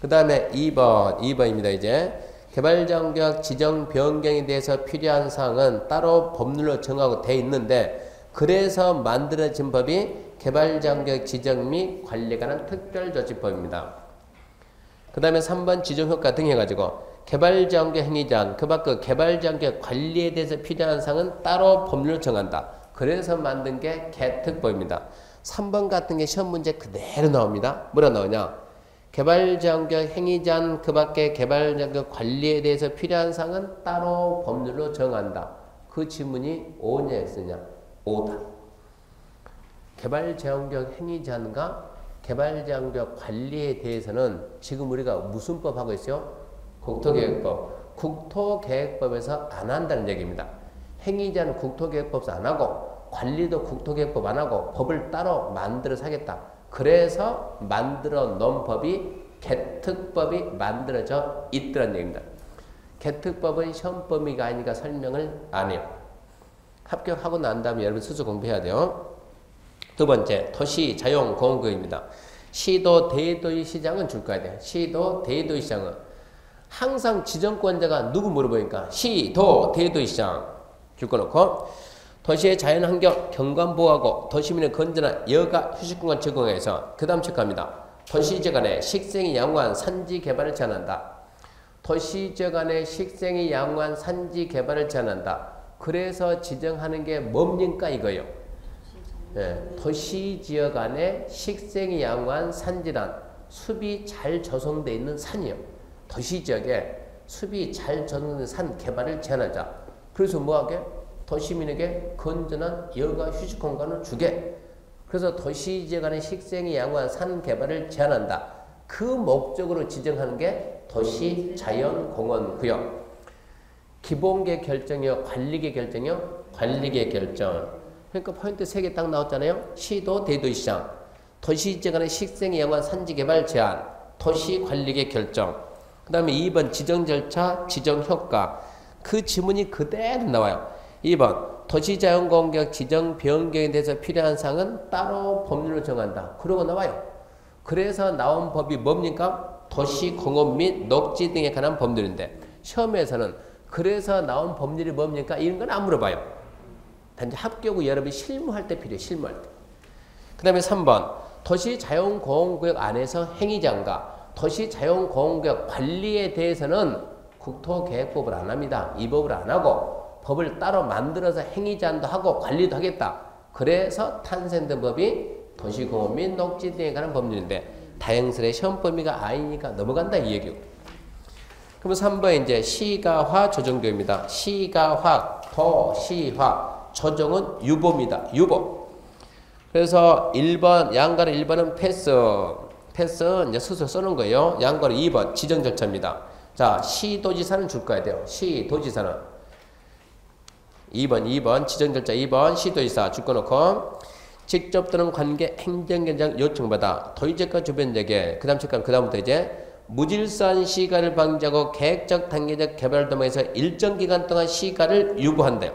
그 다음에 2번입니다. 이제 개발지향구역 지정 변경에 대해서 필요한 사항은 따로 법률로 정하고 돼 있는데, 그래서 만들어진 법이 개발지향구역 지정 및 관리에 관한 특별조치법입니다. 그 다음에 3번 지정효과 등 해가지고 개발지향구역 행위제한, 그 밖 개발지향구역 관리에 대해서 필요한 사항은 따로 법률로 정한다. 그래서 만든 게 개특법입니다. 3번 같은 게 시험 문제 그대로 나옵니다. 뭐라 나오냐? 개발지향구역 행위제한, 그 밖에 개발지향구역 관리에 대해서 필요한 사항은 따로 법률로 정한다. 그 지문이 O냐 X냐? O다. 개발지향구역 행위제한과 개발지향구역 관리에 대해서는 지금 우리가 무슨 법 하고 있어요? 국토계획법. 국토계획법에서 안 한다는 얘기입니다. 행위제한은 국토계획법에서 안 하고, 관리도 국토계획법 안 하고, 법을 따로 만들어서 하겠다. 그래서 만들어 놓은 법이 개특법이 만들어져 있더란 얘기입니다. 개특법은 시험 범위가 아니니까 설명을 안 해요. 합격하고 난 다음에 여러분 스스로 공부해야 돼요. 두 번째, 도시 자용 공원구역입니다. 시도 대도시 시장은 줄 거야 돼. 시도 대도시 시장은 항상 지정권자가 누구 물어보니까 시도 대도시 시장 줄 거 놓고, 도시의 자연환경 경관보호하고 도시민의 건전한 여가 휴식공간 제공해서, 그 다음 체크합니다. 도시지역간의 식생이 양호한 산지 개발을 제한한다. 도시지역간의 식생이 양호한 산지 개발을 제한한다. 그래서 지정하는 게 뭡니까 이거요? 도시지역 안에 식생이 양호한 산지란 숲이 잘 조성되어 있는 산이요. 도시지역에 숲이 잘 조성된 산 개발을 제한하자. 그래서 뭐하게? 도시민에게 건전한 여가 휴식 공간을 주게. 그래서 도시지역 안에 식생이 양호한 산 개발을 제한한다. 그 목적으로 지정하는 게 도시 자연 공원 구역. 기본계 결정이요, 관리계 결정이요, 관리계 결정. 그러니까 포인트 3개 딱 나왔잖아요. 시도 대도시장, 도시 지정하는 식생의 영한 산지 개발 제한, 도시 관리계 결정. 그 다음에 2번 지정 절차, 지정 효과. 그 지문이 그대로 나와요. 2번 도시 자연 공격 지정 변경에 대해서 필요한 사항은 따로 법률로 정한다. 그러고 나와요. 그래서 나온 법이 뭡니까? 도시공원 및 녹지 등에 관한 법률인데 시험에서는 그래서 나온 법률이 뭡니까? 이런 건 안 물어봐요. 단지 합격 후 여러분이 실무할 때 필요해요. 실무할 때. 그 다음에 3번 도시자연공원구역 안에서 행위장과 도시자연공원구역 관리에 대해서는 국토계획법을 안 합니다. 이 법을 안 하고 법을 따로 만들어서 행위제한도 하고 관리도 하겠다. 그래서 탄생된 법이 도시공원 및 녹지 등에 관한 법률인데 다행스레 시험 범위가 아니니까 넘어간다 이 얘기고. 그러면 3번 이제 시가화 조정교입니다. 시가화, 도시화, 조정은 유보입니다. 유보. 그래서 1번 양가로 1번은 패스 이제 스스로 써놓은 거예요. 양가로 2번 지정 절차입니다. 자, 시도지사는 줄 거야 돼요. 시도지사는 2번 지정 절차 2번 시도지사 줄 거 놓고 직접 또는 관계 행정경장 요청받아 도의적과 주변적에 그다음부터 이제 무질서한 시가를 방지하고 계획적 단계적 개발을 도모해서 일정 기간 동안 시가를 유보한대요.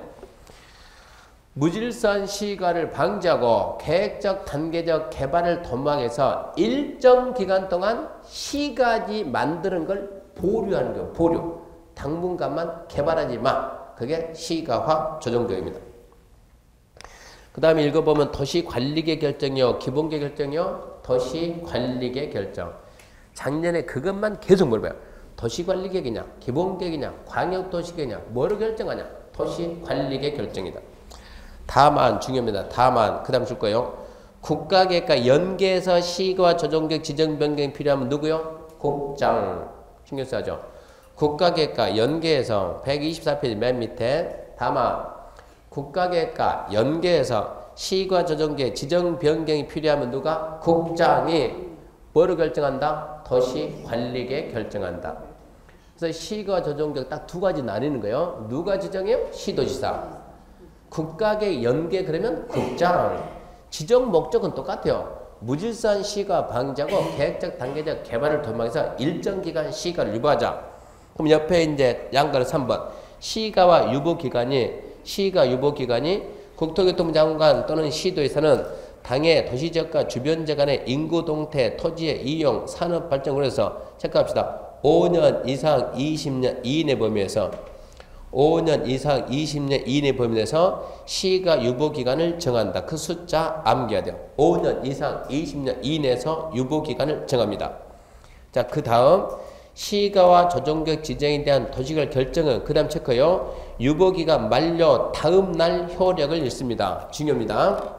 무질서한 시가를 방지하고 계획적 단계적 개발을 도모해서 일정 기간 동안 시가지 만드는 걸 보류하는 거예요. 보류. 당분간만 개발하지 마. 그게 시가화 조정교입니다. 그 다음에 읽어보면 도시관리계 결정이요, 기본계 결정이요, 도시관리계 결정. 작년에 그것만 계속 물어봐요. 도시관리계획이냐, 기본계획이냐, 광역도시계획이냐, 뭐를 결정하냐? 도시관리계 결정이다. 다만 중요합니다. 다만 그 다음 줄 거예요. 국가계획과 연계해서 시가와 조정계획 지정 변경이 필요하면 누구요? 국장. 신경 써야죠. 국가계획과 연계해서 124페이지 맨 밑에 다만 국가계획과 연계해서 시가 조정계획 지정 변경이 필요하면 누가? 국장이 뭐를 결정한다? 도시관리계획 결정한다. 그래서 시가 조정계획 딱 두 가지 나뉘는 거예요. 누가 지정해요? 시도지사. 국가계획 연계 그러면 국장. 지정 목적은 똑같아요. 무질서한 시가 방지하고 계획적 단계적 개발을 도모해서 일정 기간 시가를 유보하자. 그럼 옆에 이제 양가로 3번 시가와 시가 유보 기간이 국토교통부 장관 또는 시도에서는 당의 도시지역과 주변지역 간의 인구 동태, 토지의 이용, 산업 발전을 해서 체크합시다. 5년 이상 20년 이내 범위에서 5년 이상 20년 이내 범위에서 시가 유보 기간을 정한다. 그 숫자 암기해야 돼요. 5년 이상 20년 이내에서 유보 기간을 정합니다. 자, 그 다음 시가와 조정계획 지정에 대한 도시계획 결정은 그 다음 체크요. 유보기간 만료 다음 날 효력을 잃습니다. 중요합니다.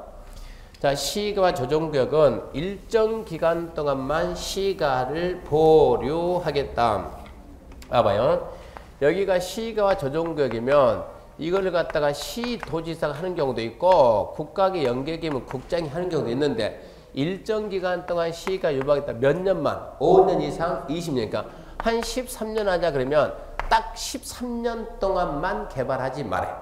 자, 시가와 조정계획은 일정 기간 동안만 시가를 보류하겠다. 봐봐요. 여기가 시가와 조정계획이면 이걸 갖다가 시도지사가 하는 경우도 있고 국가계 연계계획이면 국장이 하는 경우도 있는데 일정 기간 동안 시가 유보하겠다. 몇 년만? 5년 이상 20년이니까 한 13년 하자 그러면 딱 13년 동안만 개발하지 말아요.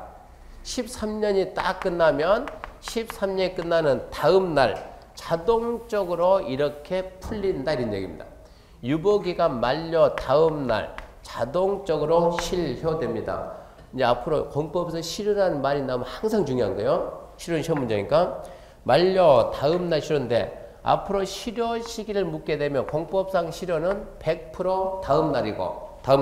13년이 딱 끝나면 13년이 끝나는 다음 날 자동적으로 이렇게 풀린다 이런 얘기입니다. 유보기간 만료 다음 날 자동적으로 실효됩니다. 이제 앞으로 공법에서 실효라는 말이 나오면 항상 중요한 거예요. 실효는 시험 문제니까. 만료 다음 날 실효인데 앞으로 실효 시기를 묻게 되면 공법상 실효는 100% 다음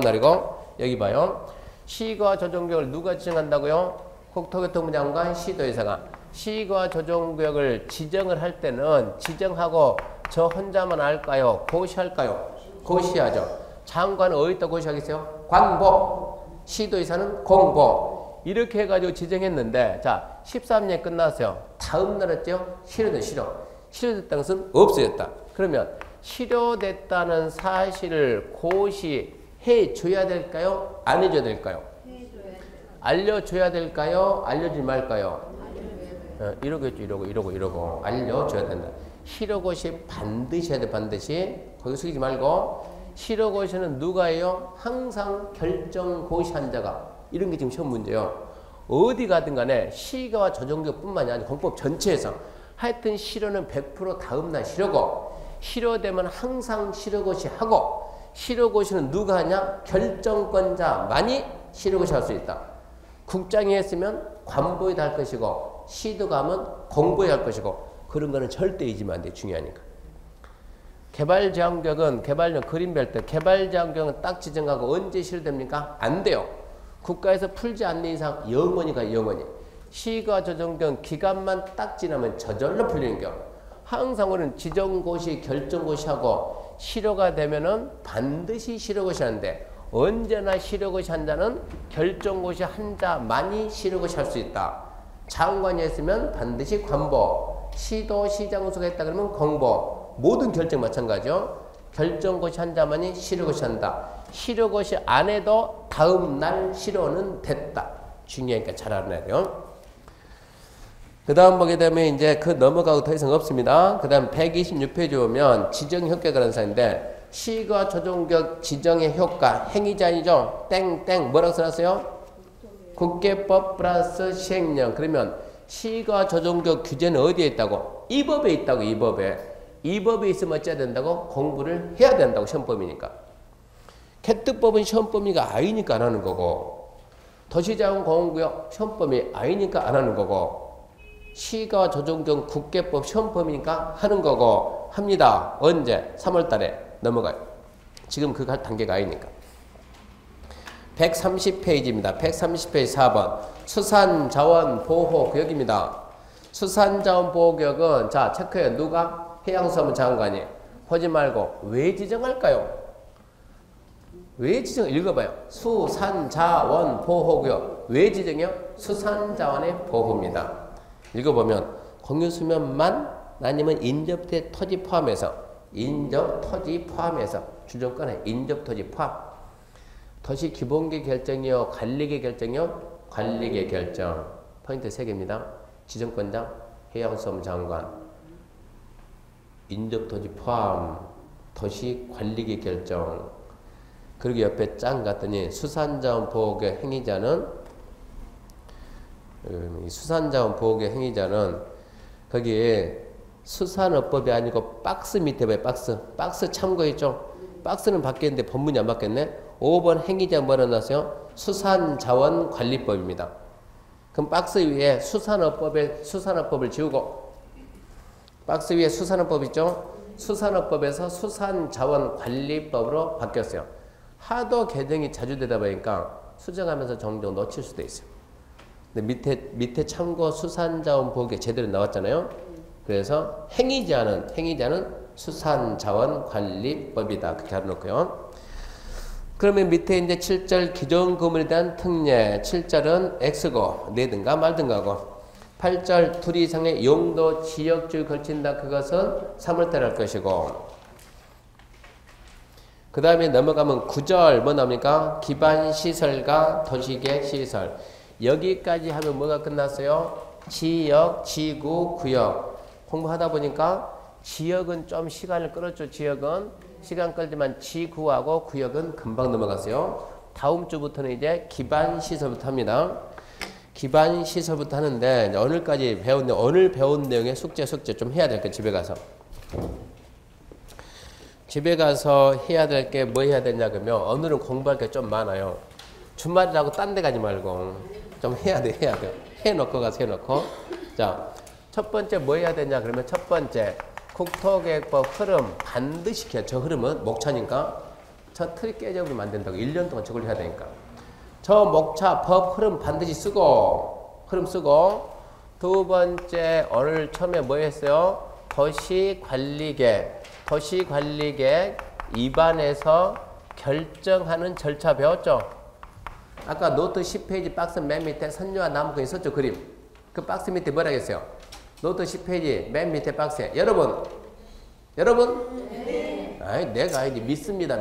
날이고 여기 봐요. 시가 조정구역을 누가 지정한다고요? 국토교통부 장관 시도지사가. 시가 조정구역을 지정을 할 때는 지정하고 저 혼자만 할까요? 고시할까요? 고시하죠. 장관은 어디다 고시하겠어요? 광복. 시도지사는 공복. 이렇게 해가지고 지정했는데 자 13년 끝났어요. 다음 날 했죠? 실효됐다는 것은 없어졌다. 그러면 실효됐다는 사실을 고시해 줘야 될까요? 안 해줘야 될까요? 알려줘야 될까요? 알려주지 말까요? 이러겠죠. 이러고 알려줘야 된다. 실효고시 반드시 해야 돼. 반드시 거기 숙이지 말고 시로고시는 누가예요? 항상 결정고시한 자가. 이런 게 지금 시험 문제예요. 어디 가든 간에 시가와 조정교뿐만이 아니라 공법 전체에서 하여튼 시로는 100% 다음날 시로고 시로되면 항상 시로고시 하고 시로고시는 누가 하냐? 결정권자만이 시로고시 할 수 있다. 국장이 했으면 관보에도 할 것이고 시도 가면 공보에 할 것이고 그런 거는 절대 잊으면 안 돼. 중요하니까. 개발제한교육은 개발령 그림별 때 개발제한교육은 딱 지정하고 언제 시로됩니까? 안 돼요. 국가에서 풀지 않는 이상 영원히 가요. 영원히. 시가 조정교육은 기간만 딱 지나면 저절로 풀리는 경우. 항상 우리는 지정고시 결정고시하고 시로가 되면은 반드시 시로고시 하는데 언제나 시로고시 한 자는 결정고시 한 자만이 시로고시 할 수 있다. 장관이 했으면 반드시 관보, 시도 시장수가 했다 그러면 공보, 모든 결정 마찬가지죠. 결정고시 한 자만이 시로고시 한다. 시로고시 안 해도 다음 날 시로는 됐다. 중요하니까 잘 알아야 돼요. 그 다음 보게 되면 이제 그 넘어가고 더 이상 없습니다. 그 다음 126페이지 오면 지정효과라는 사인데 시가 조정교육 지정의 효과 행위자이죠. 땡땡 뭐라고 써놨어요? 국계법 플러스 시행령. 그러면 시가 조정교육 규제는 어디에 있다고? 이 법에 있다고. 이 법에. 이 법에 있으면 어찌해야 된다고? 공부를 해야 된다고. 시험범위니까. 개특법은 시험범위가 아니니까 안 하는 거고 도시자원공원구역 시험범위 아니니까 안 하는 거고 시가 조정교육 국계법 시험범위니까 하는 거고 합니다. 언제? 3월달에 넘어가요. 지금 그 단계가 아니니까. 130페이지입니다. 130페이지 4번 수산자원보호구역입니다. 수산자원보호구역은 자 체크해요. 누가? 해양수산부 장관이. 하지 말고 왜 지정할까요? 왜 지정? 읽어봐요. 수산자원보호구역. 왜 지정해요? 수산자원의 보호입니다. 읽어보면 공유수면만 아니면 인접대 토지 포함해서 인접토지 포함해서 주정권에 인접토지 포함. 도시 기본계 결정이요, 관리계 결정이요, 관리계 결정. 포인트 3개입니다. 지정권장, 해양수산부 장관, 인접토지 포함, 도시 관리계 결정. 그리고 옆에 짱 갔더니 수산자원보호구역 행위자는 수산자원보호구역 행위자는 거기에 수산업법이 아니고 박스 밑에 봐요. 박스 참고했죠. 박스는 바뀌었는데 본문이 안 바뀌었네. 5번 행위자 뭐라 놨어요? 수산자원관리법입니다. 그럼 박스 위에 수산업법을 지우고 박스 위에 수산업법 있죠? 수산업법에서 수산자원관리법으로 바뀌었어요. 하도 개정이 자주 되다 보니까 수정하면서 종종 놓칠 수도 있어요. 근데 밑에 참고 수산자원보호구역 제대로 나왔잖아요. 그래서 행위자는 수산자원관리법이다. 그렇게 해놓고요. 그러면 밑에 이제 7절 기존구문에 대한 특례. 7절은 X고 내든가 말든가고 8절 둘 이상의 용도 지역주에 걸친다. 그것은 3월달 할 것이고 그 다음에 넘어가면 9절 뭐 나옵니까? 기반시설과 도시계획시설. 여기까지 하면 뭐가 끝났어요? 지역, 지구, 구역. 공부하다 보니까 지역은 좀 시간을 끌었죠. 지역은 시간 끌지만 지구하고 구역은 금방 넘어갔어요. 다음 주부터는 이제 기반시설부터 합니다. 기반시설부터 하는데 오늘까지 배웠는데 오늘 배운 내용의 숙제 좀 해야 될 거 집에 가서. 집에 가서 해야 될 게 뭐 해야 되냐 그러면 오늘은 공부할 게 좀 많아요. 주말이라고 딴 데 가지 말고 좀 해야 돼. 해놓고 가서 해놓고. 자, 첫 번째 뭐 해야 되냐 그러면 첫 번째 국토계획법 흐름 반드시 해야. 저 흐름은 목차니까 저 틀이 깨져버리면 안 된다고. 1년 동안 저걸 해야 되니까. 저 목차 법 흐름 반드시 쓰고 흐름 쓰고 두 번째 오늘 처음에 뭐 했어요? 도시관리계획 입안에서 결정하는 절차 배웠죠? 아까 노트 10페이지 박스 맨 밑에 선녀와 나무꾼이 있었죠? 그림. 그 박스 밑에 뭐라 했어요? 노트 10페이지 맨 밑에 박스에 여러분? 네. 아이 내가 이제 믿습니다.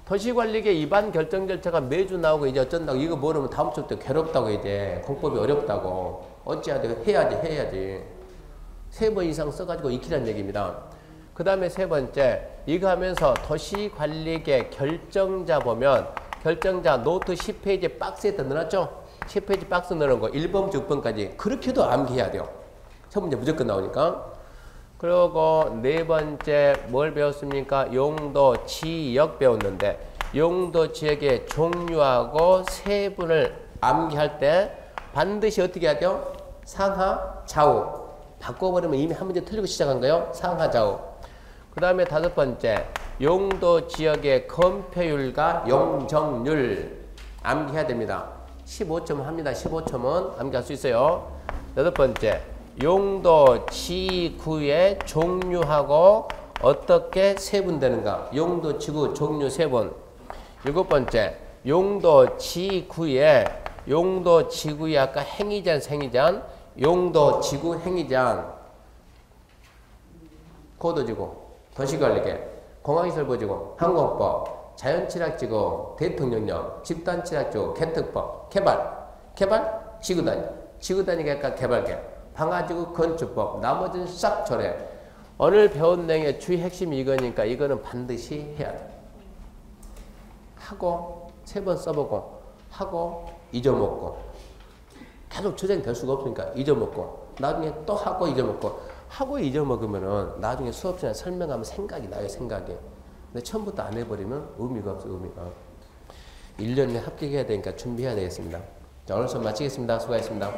도시관리계 입안 결정 절차가 매주 나오고 이제 어쩐다고 이거 모르면 다음 주부터 괴롭다고 이제 공법이 어렵다고 어찌해야 돼? 해야지 3번 이상 써가지고 익히라는 얘기입니다. 그 다음에 세 번째, 이거 하면서 도시관리계 결정자 보면 결정자 노트 10페이지 박스에 넣어놨죠? 10페이지 박스 넣는 거 1번부터 6번까지 그렇게도 암기해야 돼요. 첫 문제 무조건 나오니까. 그리고 네 번째 뭘 배웠습니까? 용도 지역 배웠는데 용도 지역의 종류하고 세분을 암기할 때 반드시 어떻게 해야 돼요? 상하, 좌우. 바꿔버리면 이미 한 문제 틀리고 시작한 거예요. 상하, 좌우. 그 다음에 다섯 번째, 용도 지역의 검표율과 용적률 암기해야 됩니다. 15점 합니다. 15점은 암기할 수 있어요. 여덟 번째, 용도 지구의 종류하고 어떻게 세분되는가. 용도 지구 종류 세분. 일곱 번째, 용도 지구의 아까 행위잔, 생위잔, 용도 지구 행위잔, 고도지구, 도시관리계, 공항시설보지구, 항공법, 자연취락지구, 대통령령, 집단취락지구, 개특법, 개발, 지구단위가 아까 개발계, 방화지구 건축법, 나머지는 싹 조례. 오늘 배운 내용의 주의 핵심이 이거니까 이거는 반드시 해야 돼. 하고 세 번 써보고 하고 잊어먹고 계속 저장이 될 수가 없으니까 잊어먹고 나중에 또 하고 잊어먹으면은 나중에 수업 시간에 설명하면 생각이 나요. 생각이. 근데 처음부터 안 해버리면 의미가 없어. 의미가. 1년 내에 합격해야 되니까 준비해야 되겠습니다. 자, 오늘 수업 마치겠습니다. 수고하셨습니다.